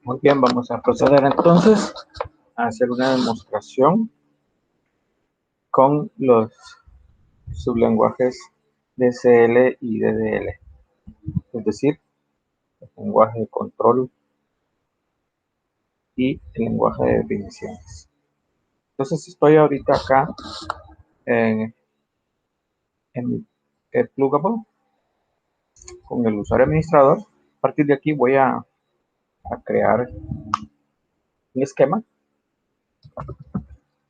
Muy bien, vamos a proceder entonces a hacer una demostración con los sublenguajes DCL y DDL, es decir, el lenguaje de control y el lenguaje de definiciones. Entonces estoy ahorita acá en el Plugable con el usuario administrador. A partir de aquí voy a crear un esquema.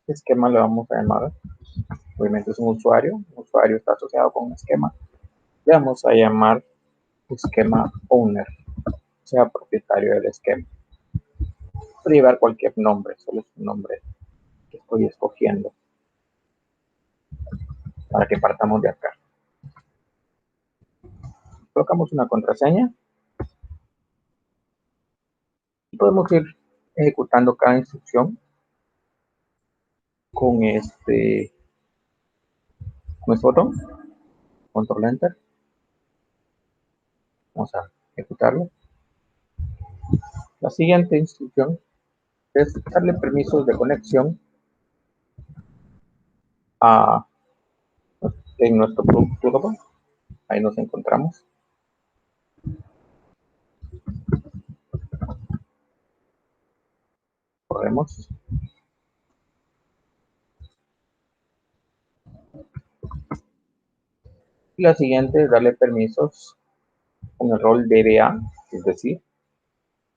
Este esquema le vamos a llamar, obviamente es un usuario está asociado con un esquema. Le vamos a llamar esquema owner, sea propietario del esquema. Puede llevar cualquier nombre, solo es un nombre que estoy escogiendo para que partamos de acá. Colocamos una contraseña y podemos ir ejecutando cada instrucción con este botón, control enter. Vamos a ejecutarlo. La siguiente instrucción es darle permisos de conexión en nuestro Plugable. Ahí nos encontramos. Corremos. Y la siguiente es darle permisos con el rol DBA, es decir,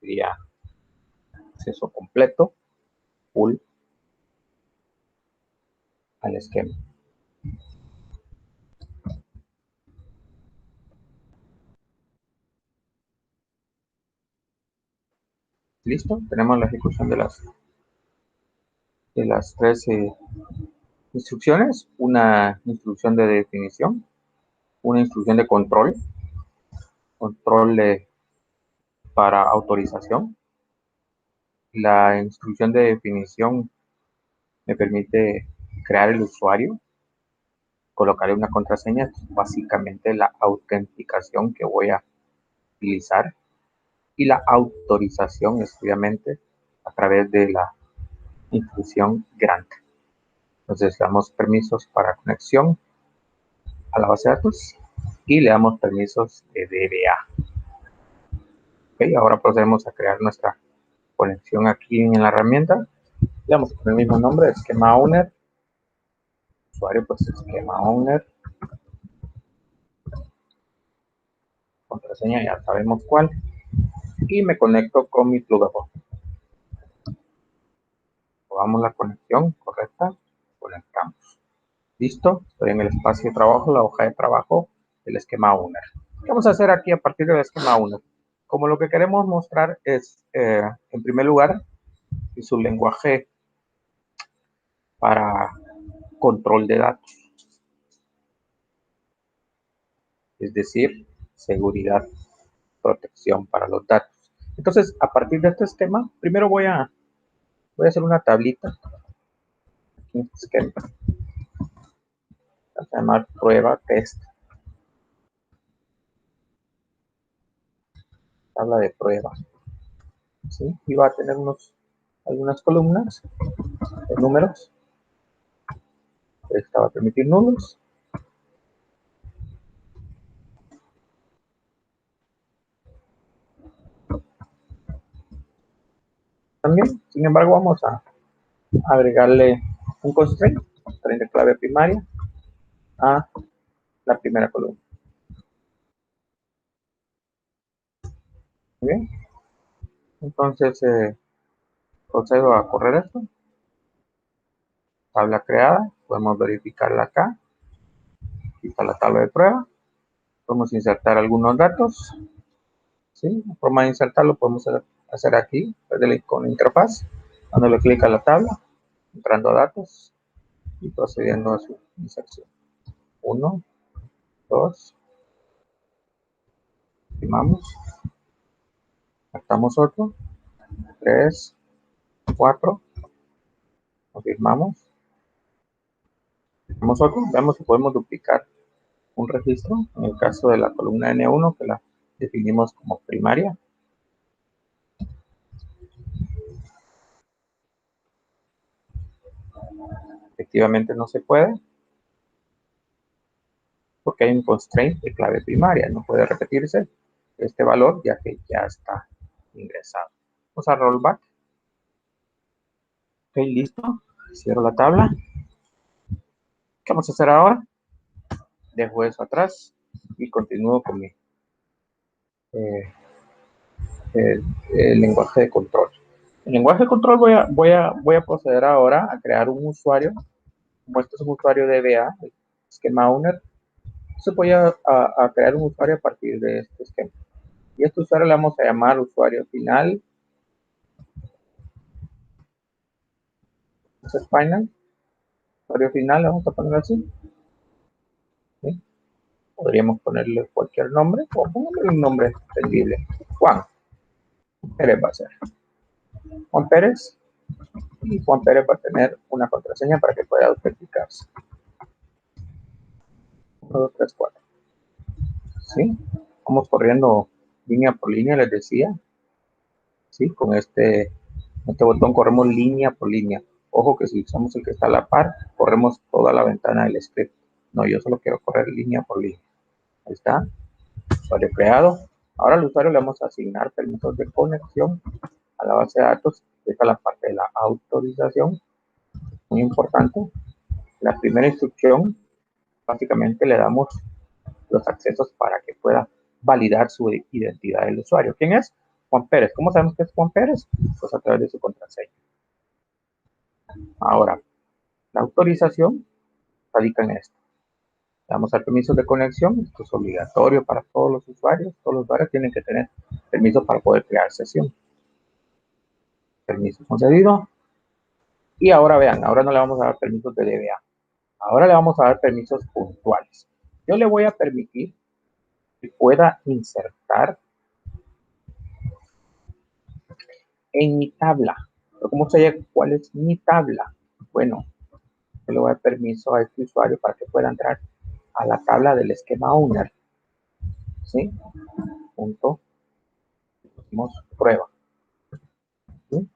sería acceso completo, full al esquema. Listo, tenemos la ejecución de las tres instrucciones, una instrucción de definición, una instrucción de control para autorización. La instrucción de definición me permite crear el usuario, colocarle una contraseña, básicamente la autenticación que voy a utilizar, y la autorización es obviamente a través de la instrucción grant. Entonces le damos permisos para conexión a la base de datos y le damos permisos de DBA. Okay, ahora procedemos a crear nuestra conexión aquí en la herramienta. Le damos el mismo nombre, esquema owner. Usuario, pues esquema owner. Contraseña, ya sabemos cuál. Y me conecto con mi Plugable. Probamos la conexión correcta. Conectamos. Listo, estoy en el espacio de trabajo, la hoja de trabajo del esquema owner. ¿Qué vamos a hacer aquí a partir del esquema owner? Como lo que queremos mostrar es, en primer lugar, su lenguaje para control de datos, es decir, seguridad, protección para los datos. Entonces, a partir de este esquema, primero voy a hacer una tablita. Aquí en este esquema. Vamos a llamar prueba test. Tabla de prueba. ¿Sí? Y va a tener algunas columnas de números. Esta va a permitir números. También, sin embargo, vamos a agregarle un constraint de clave primaria a la primera columna. Muy bien. Entonces, procedo a correr esto. Tabla creada. Podemos verificarla acá. Aquí está la tabla de prueba. Podemos insertar algunos datos. ¿Sí? La forma de insertarlo podemos hacer aquí, desde con interfaz, dándole clic a la tabla, entrando a datos y procediendo a su inserción. 1, 2, confirmamos, captamos otro, 3, 4, confirmamos, captamos otro, vemos que podemos duplicar un registro, en el caso de la columna N1, que la definimos como primaria. Efectivamente no se puede, porque hay un constraint de clave primaria, no puede repetirse este valor ya que ya está ingresado. Vamos a rollback. Ok, listo. Cierro la tabla. ¿Qué vamos a hacer ahora? Dejo eso atrás y continúo con mi eh, el lenguaje de control. El lenguaje de control voy a proceder ahora a crear un usuario. Como este es un usuario de DBA, esquema owner, entonces voy a crear un usuario a partir de este esquema. Y este usuario le vamos a llamar usuario final. Entonces, final, usuario final, le vamos a poner así. ¿Sí? Podríamos ponerle cualquier nombre o ponerle un nombre entendible. Juan Pérez va a ser. Juan Pérez. Y Juan Pérez va a tener una contraseña para que pueda autenticarse. 1, 2, 3, 4. ¿Sí? Vamos corriendo línea por línea, les decía. ¿Sí? Con este botón corremos línea por línea. Ojo que si usamos el que está a la par, corremos toda la ventana del script. No, yo solo quiero correr línea por línea. Ahí está. Usuario creado. Ahora al usuario le vamos a asignar permisos de conexión a la base de datos. Esta es la parte de la autorización. Muy importante. La primera instrucción, básicamente le damos los accesos para que pueda validar su identidad del usuario. ¿Quién es? Juan Pérez. ¿Cómo sabemos que es Juan Pérez? Pues a través de su contraseña. Ahora, la autorización radica en esto. Le damos a permisos de conexión. Esto es obligatorio para todos los usuarios. Todos los usuarios tienen que tener permiso para poder crear sesión. Permiso concedido. Y ahora vean, ahora no le vamos a dar permisos de DBA. Ahora le vamos a dar permisos puntuales. Yo le voy a permitir que pueda insertar en mi tabla. Pero ¿cómo sé cuál es mi tabla? Bueno, yo le voy a dar permiso a este usuario para que pueda entrar a la tabla del esquema owner. ¿Sí? Punto. Pusimos prueba. ¿Sí?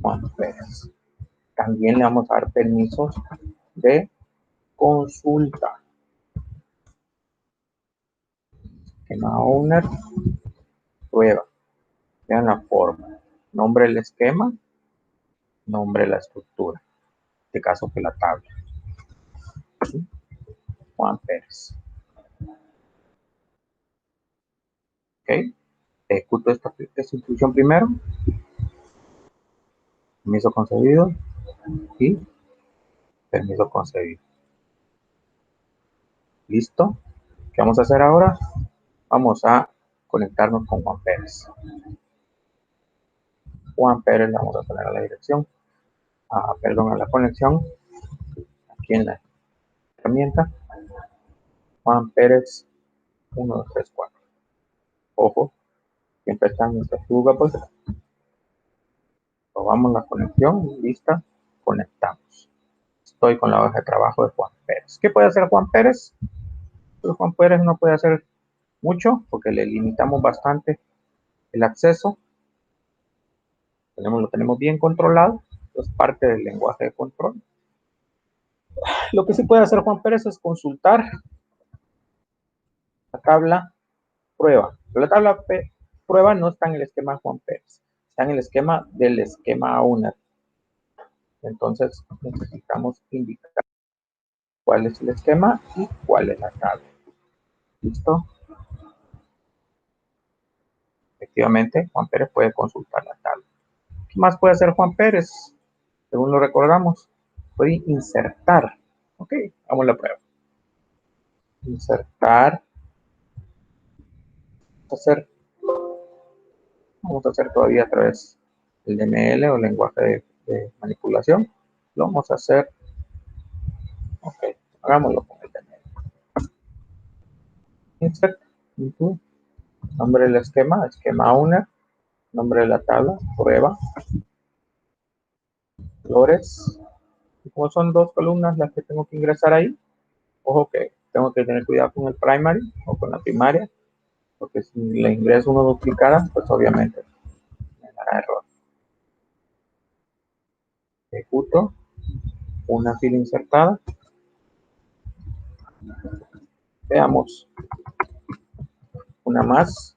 Juan Pérez. También le vamos a dar permisos de consulta. Esquema owner, prueba. Vean la forma. Nombre del esquema, nombre de la estructura. En este caso que la tabla. ¿Sí? Juan Pérez. ¿Ok? Ejecuto esta instrucción primero. Permiso concedido y permiso concedido. ¿Listo? ¿Qué vamos a hacer ahora? Vamos a conectarnos con Juan Pérez. Juan Pérez le vamos a poner a la dirección, a la conexión, aquí en la herramienta. Juan Pérez 1, 2, 3, 4. Ojo, siempre están nuestras pues probamos la conexión, lista, conectamos. Estoy con la hoja de trabajo de Juan Pérez. ¿Qué puede hacer Juan Pérez? Pues Juan Pérez no puede hacer mucho porque le limitamos bastante el acceso. Lo tenemos bien controlado, es parte del lenguaje de control. Lo que sí puede hacer Juan Pérez es consultar la tabla prueba. Pero la tabla prueba no está en el esquema de Juan Pérez, está en el esquema del esquema owner. Entonces necesitamos indicar cuál es el esquema y cuál es la tabla. ¿Listo? Efectivamente, Juan Pérez puede consultar la tabla. ¿Qué más puede hacer Juan Pérez? Según lo recordamos, puede insertar. Ok, vamos a la prueba. Insertar. Vamos a hacer todavía a través del DML o lenguaje de manipulación. Lo vamos a hacer. Ok, hagámoslo con el DML. Insert. Nombre del esquema, esquema owner. Nombre de la tabla, prueba. Flores. Y como son dos columnas las que tengo que ingresar ahí, ojo que tengo que tener cuidado con el primary o con la primaria. porque si le ingreso una duplicada, pues obviamente me dará error. Ejecuto una fila insertada. Veamos una más.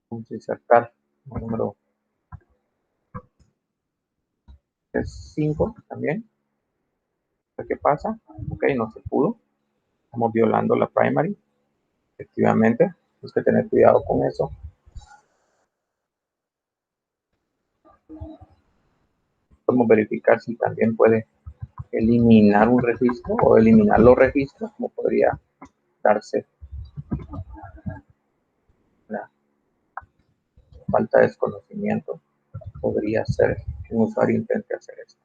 Vamos a insertar el número 5 también. ¿Qué pasa? Ok, no se pudo. Estamos violando la primary. Efectivamente, hay que tener cuidado con eso. Podemos verificar si también puede eliminar un registro o eliminar los registros, como podría darse la falta de desconocimiento. Podría ser que un usuario intente hacer esto.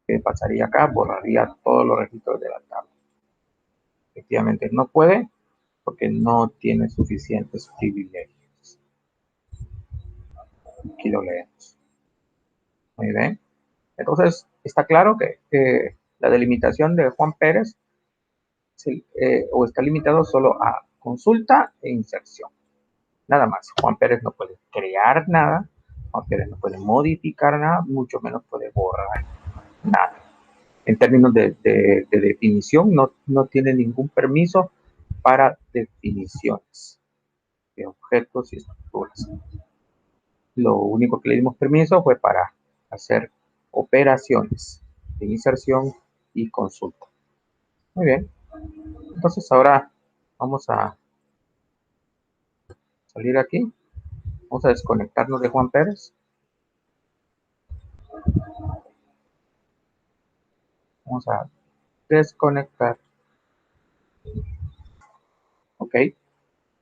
¿Qué pasaría acá? Borraría todos los registros de la tabla. Efectivamente no puede porque no tiene suficientes privilegios. Aquí lo leemos. Muy bien. Entonces, está claro que la delimitación de Juan Pérez o está limitado solo a consulta e inserción. Nada más. Juan Pérez no puede crear nada, Juan Pérez no puede modificar nada, mucho menos puede borrar nada. En términos de definición, no tiene ningún permiso para definiciones de objetos y estructuras. Lo único que le dimos permiso fue para hacer operaciones de inserción y consulta. Muy bien. Entonces ahora vamos a salir aquí. Vamos a desconectarnos de Juan Pérez. Vamos a desconectar. Ok.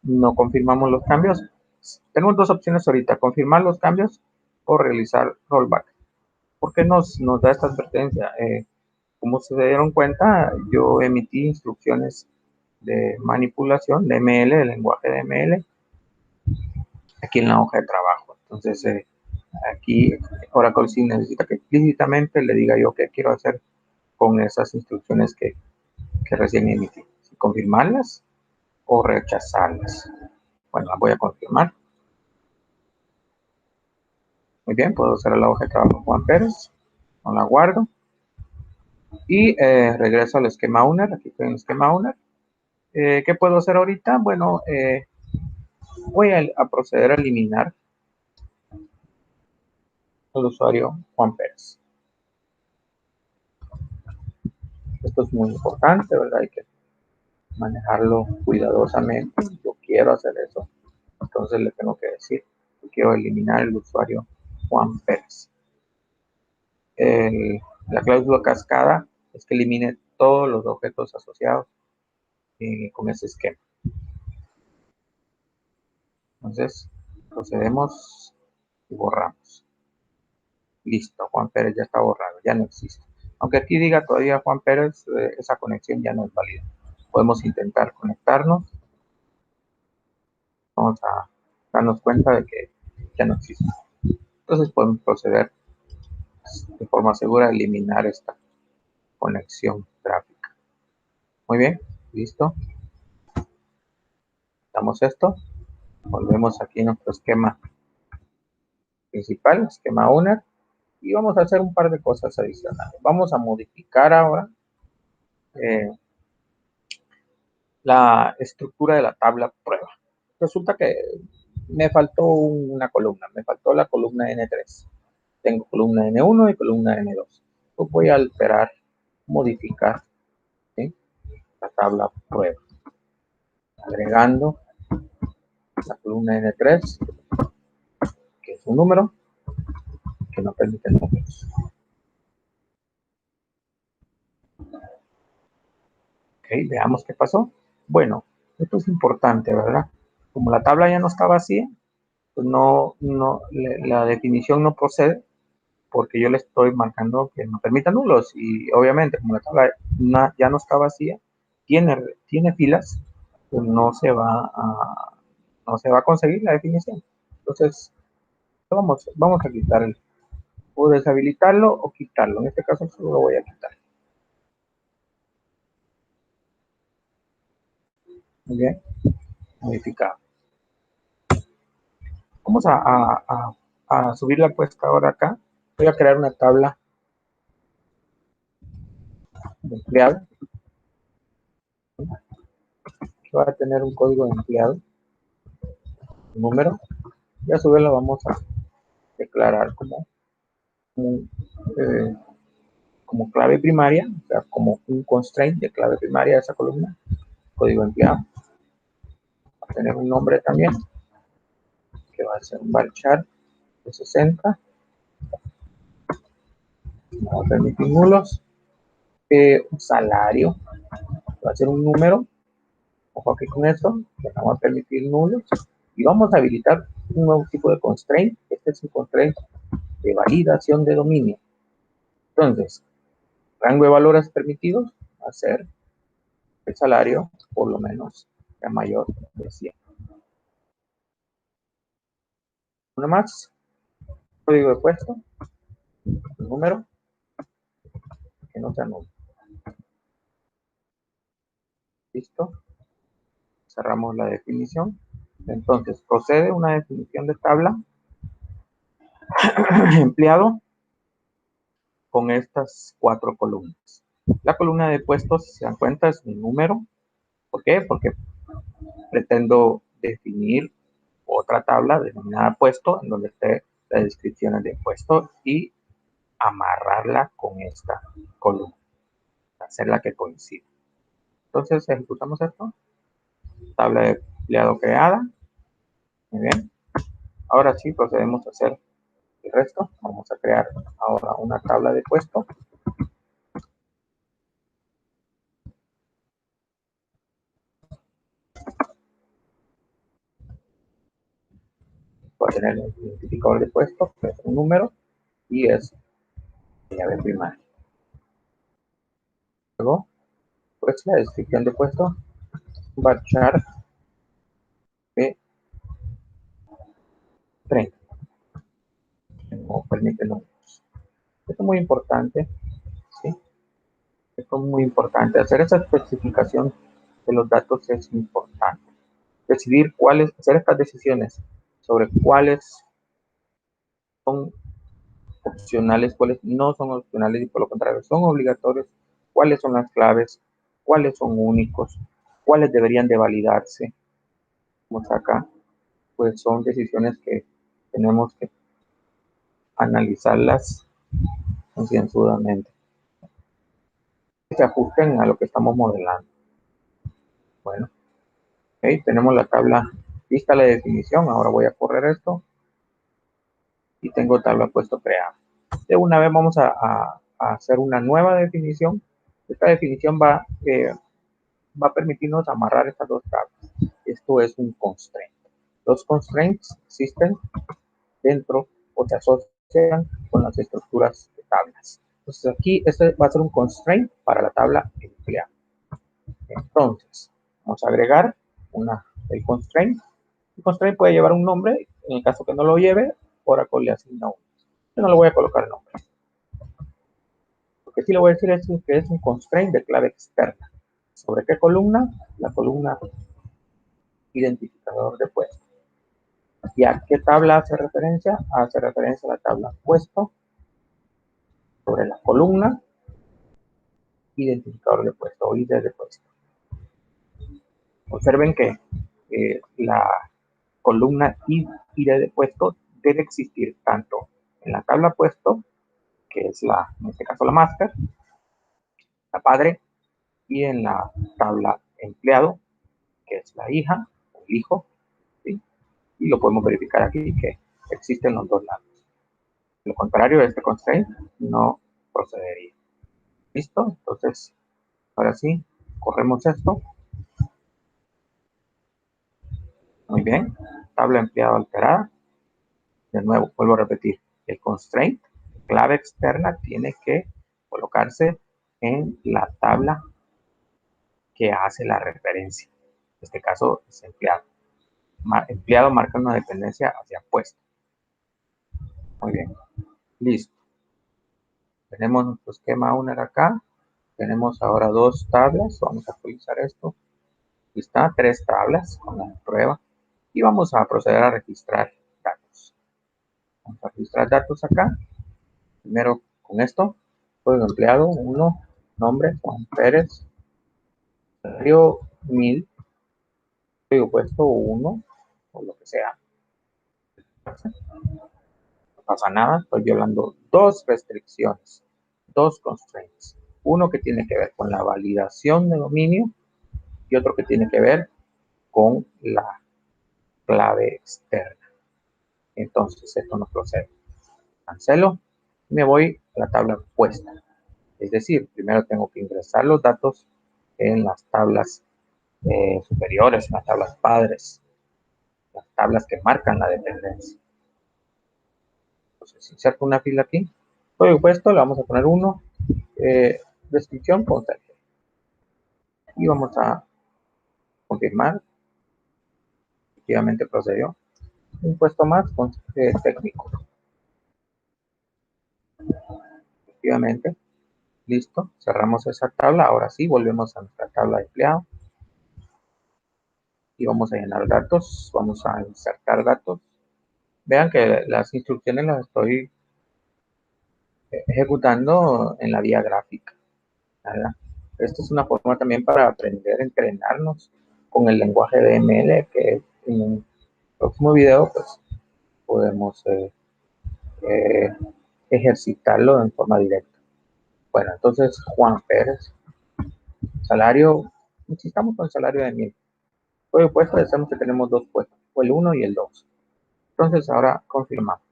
No confirmamos los cambios. Tenemos dos opciones ahorita. Confirmar los cambios o realizar rollback. ¿Por qué nos da esta advertencia? Como se dieron cuenta, yo emití instrucciones de manipulación de ML, del lenguaje de ML, aquí en la hoja de trabajo. Entonces, aquí Oracle sí necesita que explícitamente le diga yo qué quiero hacer con esas instrucciones que recién emití. Si confirmarlas o rechazarlas. Bueno, las voy a confirmar. Muy bien, puedo usar la hoja de trabajo Juan Pérez. No la guardo. Y regreso al esquema owner. Aquí estoy en el esquema owner. ¿Qué puedo hacer ahorita? Bueno, voy a proceder a eliminar al usuario Juan Pérez. Esto es muy importante, ¿verdad? Hay que manejarlo cuidadosamente. Yo quiero hacer eso. Entonces le tengo que decir que quiero eliminar el usuario Juan Pérez. La cláusula cascada es que elimine todos los objetos asociados con ese esquema. Entonces, procedemos y borramos. Listo, Juan Pérez ya está borrado, ya no existe. Aunque aquí diga todavía Juan Pérez, esa conexión ya no es válida. Podemos intentar conectarnos. Vamos a darnos cuenta de que ya no existe. Entonces podemos proceder de forma segura a eliminar esta conexión gráfica. Muy bien, listo. Damos esto. Volvemos aquí a nuestro esquema principal, esquema owner. Y vamos a hacer un par de cosas adicionales. Vamos a modificar ahora la estructura de la tabla prueba. Resulta que me faltó una columna, me faltó la columna N3. Tengo columna N1 y columna N2. Pues voy a alterar, modificar, ¿sí?, la tabla prueba, agregando la columna N3, que es un número que no permite números. Ok, veamos qué pasó. Bueno, esto es importante, ¿verdad? Como la tabla ya no está vacía, pues la definición no procede porque yo le estoy marcando que no permita nulos y obviamente como la tabla ya no está vacía, tiene filas, pues no se va a conseguir la definición. Entonces, vamos a quitar o deshabilitarlo o quitarlo. En este caso solo lo voy a quitar. Muy bien, modificado. Vamos a subir la encuesta ahora acá. Voy a crear una tabla de empleado que va a tener un código de empleado, un número, y a su vez lo vamos a declarar un, eh, como clave primaria, o sea, como un constraint de clave primaria de esa columna, código empleado. Va a tener un nombre también, que va a ser un varchar de 60. Vamos a permitir nulos. Un salario, va a ser un número. Ojo aquí con esto, le vamos a permitir nulos. Y vamos a habilitar un nuevo tipo de constraint. Este es un constraint de validación de dominio. Entonces, rango de valores permitidos va a ser el salario, por lo menos, sea mayor de 100. Uno más, código de puesto, el número, que no sea nulo. Listo, cerramos la definición. Entonces, procede una definición de tabla empleado con estas 4 columnas. La columna de puestos, si se dan cuenta, es un número. ¿Por qué? Porque pretendo definir otra tabla denominada puesto, en donde esté las descripciones de puesto y amarrarla con esta columna, hacerla que coincida. Entonces ejecutamos esto, tabla de empleado creada. Muy bien, ahora sí procedemos a hacer el resto. Vamos a crear ahora una tabla de puesto. Va a tener el identificador de puesto, que es un número, y es llave primaria. Luego, pues la descripción de puesto, varchar de 30. No permite números. Esto es muy importante, ¿sí? Esto es muy importante. Hacer esa especificación de los datos es importante. Decidir cuáles, hacer estas decisiones sobre cuáles son opcionales, cuáles no son opcionales y por lo contrario son obligatorios, cuáles son las claves, cuáles son únicos, cuáles deberían de validarse. Como acá, pues son decisiones que tenemos que analizarlas concienzudamente, que se ajusten a lo que estamos modelando. Bueno, okay, tenemos la tabla lista, la definición. Ahora voy a correr esto y tengo tabla puesto creada. De una vez vamos a hacer una nueva definición. Esta definición va a permitirnos amarrar estas dos tablas. Esto es un constraint. Los constraints existen dentro o se asocian con las estructuras de tablas. Entonces aquí este va a ser un constraint para la tabla empleada. Entonces, vamos a agregar el constraint. El constraint puede llevar un nombre. En el caso que no lo lleve, Oracle le asigna uno. Yo no le voy a colocar el nombre. Lo que sí le voy a decir es que es un constraint de clave externa. ¿Sobre qué columna? La columna identificador de puesto. ¿Y a qué tabla hace referencia? Hace referencia a la tabla puesto sobre la columna identificador de puesto o ID de puesto. Observen que la columna ID de puesto debe existir tanto en la tabla puesto, que es en este caso la master, la padre, y en la tabla empleado, que es la hija o el hijo, ¿sí? Y lo podemos verificar aquí que existen los dos lados. Lo contrario de este constraint no procedería. ¿Listo? Entonces, ahora sí, corremos esto. Muy bien. Tabla empleado alterada. De nuevo, vuelvo a repetir. El constraint, clave externa, tiene que colocarse en la tabla que hace la referencia. En este caso es empleado. Empleado marca una dependencia hacia puesto. Muy bien. Listo. Tenemos nuestro esquema owner acá. Tenemos ahora dos tablas. Vamos a actualizar esto. Aquí está, 3 tablas con la prueba. Y vamos a proceder a registrar datos. Vamos a registrar datos acá. Primero con esto, código empleado, 1, nombre, Juan Pérez, salario 1000, código puesto 1, o lo que sea. No pasa nada, estoy violando 2 restricciones, 2 constraints. Uno que tiene que ver con la validación de dominio y otro que tiene que ver con la clave externa. Entonces esto no procede. Cancelo y me voy a la tabla puesta. Es decir, primero tengo que ingresar los datos en las tablas superiores, en las tablas padres, las tablas que marcan la dependencia. Entonces, inserto una fila aquí. Código puesto, le vamos a poner 1, descripción constante. Y vamos a confirmar. Efectivamente procedió. Un puesto más con técnico. Efectivamente. Listo. Cerramos esa tabla. Ahora sí, volvemos a nuestra tabla de empleado. Y vamos a llenar datos. Vamos a insertar datos. Vean que las instrucciones las estoy ejecutando en la vía gráfica, ¿verdad? Esto es una forma también para aprender a entrenarnos con el lenguaje de ML, que en un próximo video pues podemos eh, ejercitarlo en forma directa. Bueno, entonces Juan Pérez, salario, necesitamos con salario de 1000. Por puesto, decimos que tenemos 2 puestos, el 1 y el 2. Entonces ahora confirmamos.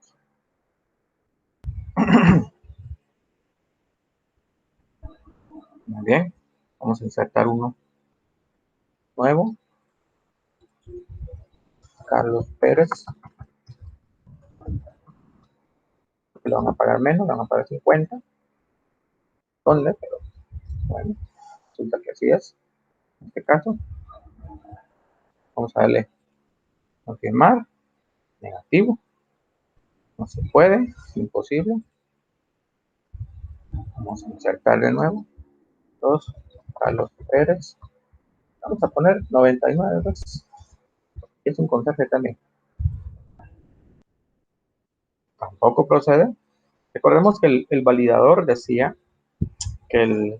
Muy bien, vamos a insertar uno nuevo, Carlos Pérez, le van a pagar menos, le van a pagar 50, ¿dónde? Pero bueno, resulta que así es. En este caso, vamos a darle confirmar, negativo, no se puede, es imposible. Vamos a insertar de nuevo, 2, Carlos Pérez, vamos a poner 99 veces. Es un conserje también. Tampoco procede. Recordemos que el validador decía que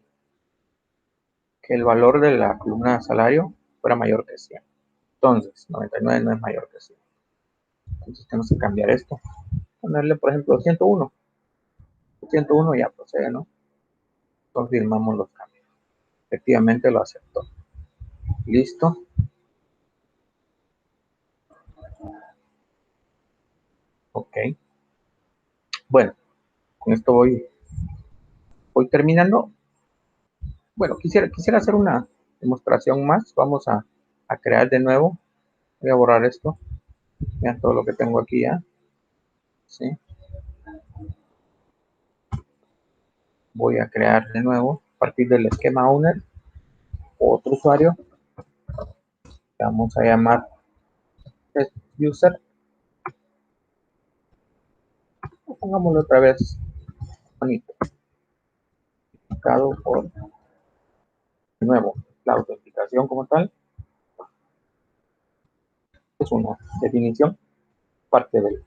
el valor de la columna de salario fuera mayor que 100. Entonces, 99 no es mayor que 100. Entonces tenemos que cambiar esto. Ponerle, por ejemplo, 101. 101 ya procede, ¿no? Confirmamos los cambios. Efectivamente lo aceptó. Listo. Ok. Bueno, con esto voy terminando. Bueno, quisiera hacer una demostración más. Vamos a crear de nuevo. Voy a borrar esto. Vean todo lo que tengo aquí ya. ¿Sí? Voy a crear de nuevo a partir del esquema owner otro usuario. Vamos a llamar test user. Pongámoslo otra vez bonito. Por de nuevo la autenticación como tal. Es una definición, parte de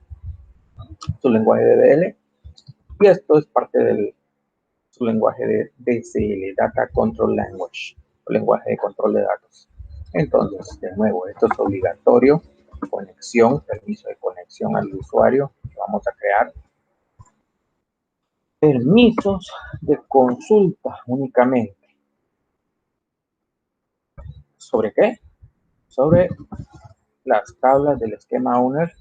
su lenguaje de DL. Y esto es parte de su lenguaje de DCL, Data Control Language, o lenguaje de control de datos. Entonces, de nuevo, esto es obligatorio. Conexión, permiso de conexión al usuario que vamos a crear. Permisos de consulta únicamente. ¿Sobre qué? Sobre las tablas del esquema owner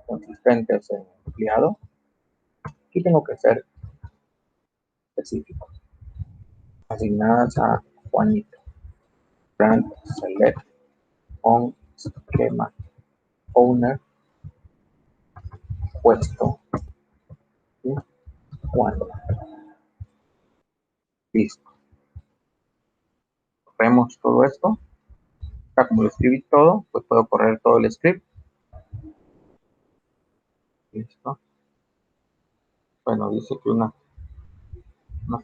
consistentes en empleado. Aquí tengo que ser específico. Asignadas a Juanito. Brand select on esquema owner puesto y Juan. Listo. Corremos todo esto. Acá como lo escribí todo, pues puedo correr todo el script. Listo. Bueno, dice que una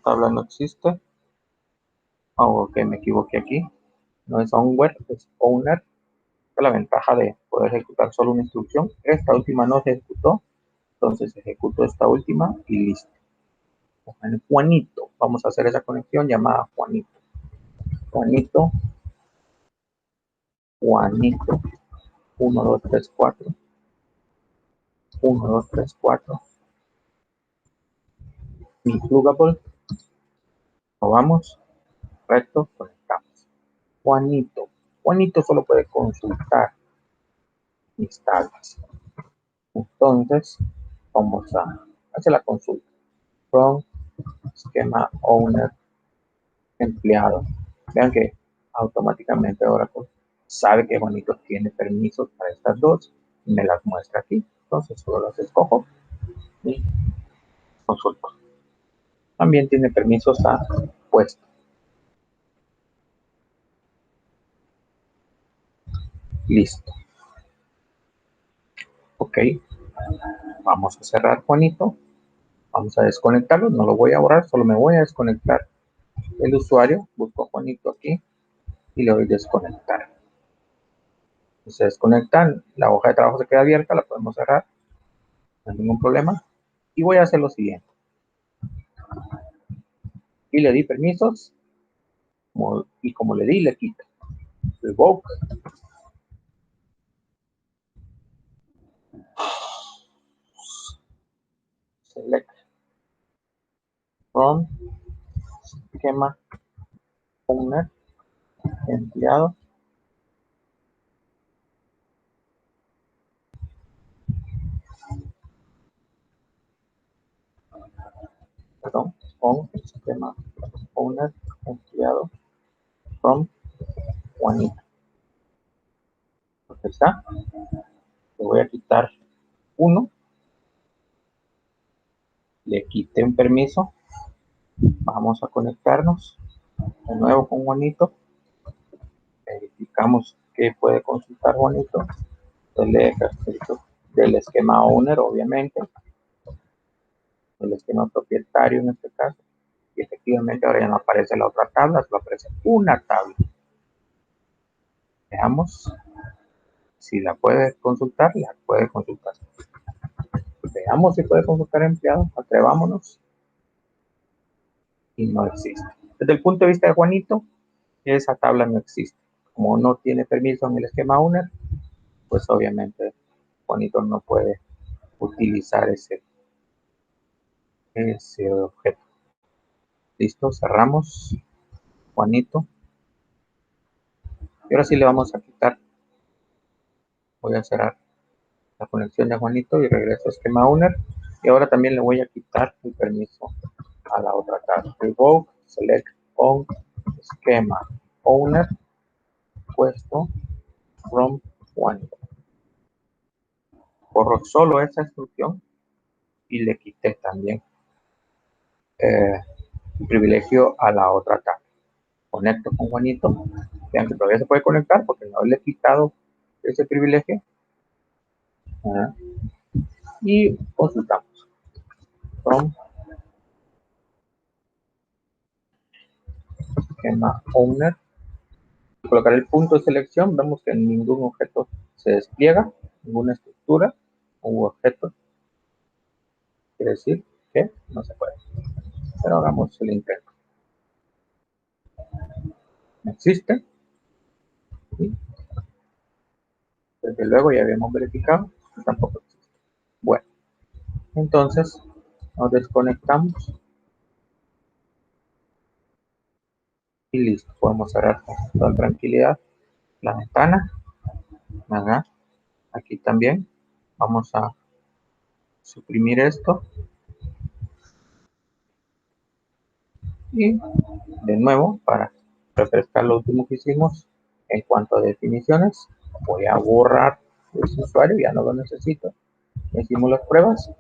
tabla no existe. Oh, ok, me equivoqué aquí. No es owner, es owner. La ventaja de poder ejecutar solo una instrucción. Esta última no se ejecutó, entonces ejecuto esta última y listo. Juanito, vamos a hacer esa conexión llamada Juanito. Juanito, Juanito, 1, 2, 3, 4. 1, 2, 3, 4. Mi plugable, probamos, recto, conectamos. Juanito, Juanito solo puede consultar mis tablas. Entonces, vamos a hacer la consulta. From esquema owner empleado. Vean que automáticamente Oracle sabe que Juanito tiene permisos para estas dos y me las muestra aquí. Entonces solo las escojo y consulto. También tiene permisos a puesto. Listo. Ok. Vamos a cerrar Juanito. Vamos a desconectarlo. No lo voy a borrar, solo me voy a desconectar el usuario. Busco Juanito aquí y le doy desconectar. Se desconectan, la hoja de trabajo se queda abierta, la podemos cerrar, no hay ningún problema. Y voy a hacer lo siguiente. Y le di permisos, y como le di, le quito. Revoke. Select from esquema owner empleado. Perdón, con esquema owner empleado from Juanito. Aquí está. Le voy a quitar uno. Le quité un permiso. Vamos a conectarnos de nuevo con Juanito. Verificamos que puede consultar Juanito. El ejercicio del esquema owner, obviamente. El esquema propietario en este caso. Y efectivamente ahora ya no aparece la otra tabla, solo aparece una tabla. Veamos si la puede consultar, la puede consultar. Veamos si puede consultar empleado, atrevámonos. Y no existe. Desde el punto de vista de Juanito, esa tabla no existe. Como no tiene permiso en el esquema owner, pues obviamente Juanito no puede utilizar ese objeto. Listo, cerramos Juanito. Y ahora sí le vamos a quitar. Voy a cerrar la conexión de Juanito y regreso a esquema owner. Y ahora también le voy a quitar el permiso a la otra tabla. Revoke, select on esquema owner, puesto from Juanito. Borro solo esa instrucción y le quité también el privilegio a la otra tabla. Conecto con Juanito. Vean que todavía se puede conectar porque no le he quitado ese privilegio. Y consultamos. From esquema owner. Colocar el punto de selección, vemos que ningún objeto se despliega, ninguna estructura u objeto. Quiere decir que no se puede. Pero hagamos el intento. No existe. ¿Sí? Desde luego ya habíamos verificado que tampoco existe. Bueno, entonces nos desconectamos y listo. Podemos cerrar con toda tranquilidad la ventana. Ajá. Aquí también vamos a suprimir esto y de nuevo para refrescar lo último que hicimos en cuanto a definiciones, voy a borrar ese usuario, ya no lo necesito. Hicimos las pruebas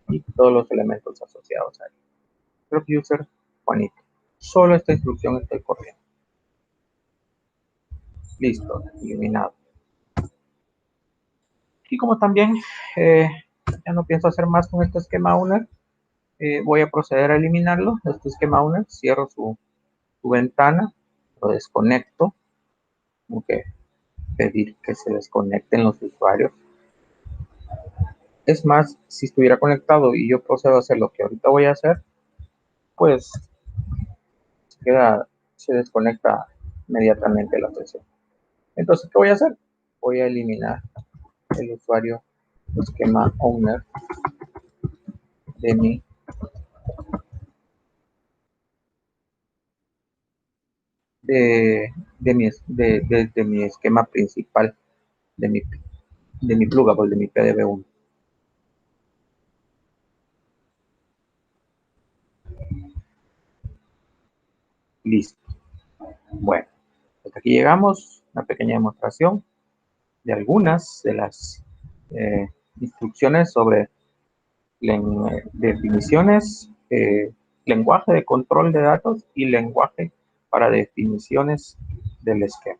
y todos los elementos asociados a él. Group user Juanito. Solo esta instrucción estoy corriendo. Listo, eliminado. Y como también ya no pienso hacer más con este esquema owner, voy a proceder a eliminarlo. Este esquema owner, cierro su ventana, lo desconecto Tengo que pedir que se desconecten los usuarios. Es más, si estuviera conectado y yo procedo a hacer lo que ahorita voy a hacer, pues se desconecta inmediatamente la sesión. Entonces, ¿qué voy a hacer? Voy a eliminar el usuario esquema owner de mi, de mi esquema principal, de mi, de mi plugable, de mi PDB1. Listo. Bueno, hasta aquí llegamos. Una pequeña demostración de algunas de las instrucciones sobre definiciones, lenguaje de control de datos y lenguaje para definiciones del esquema.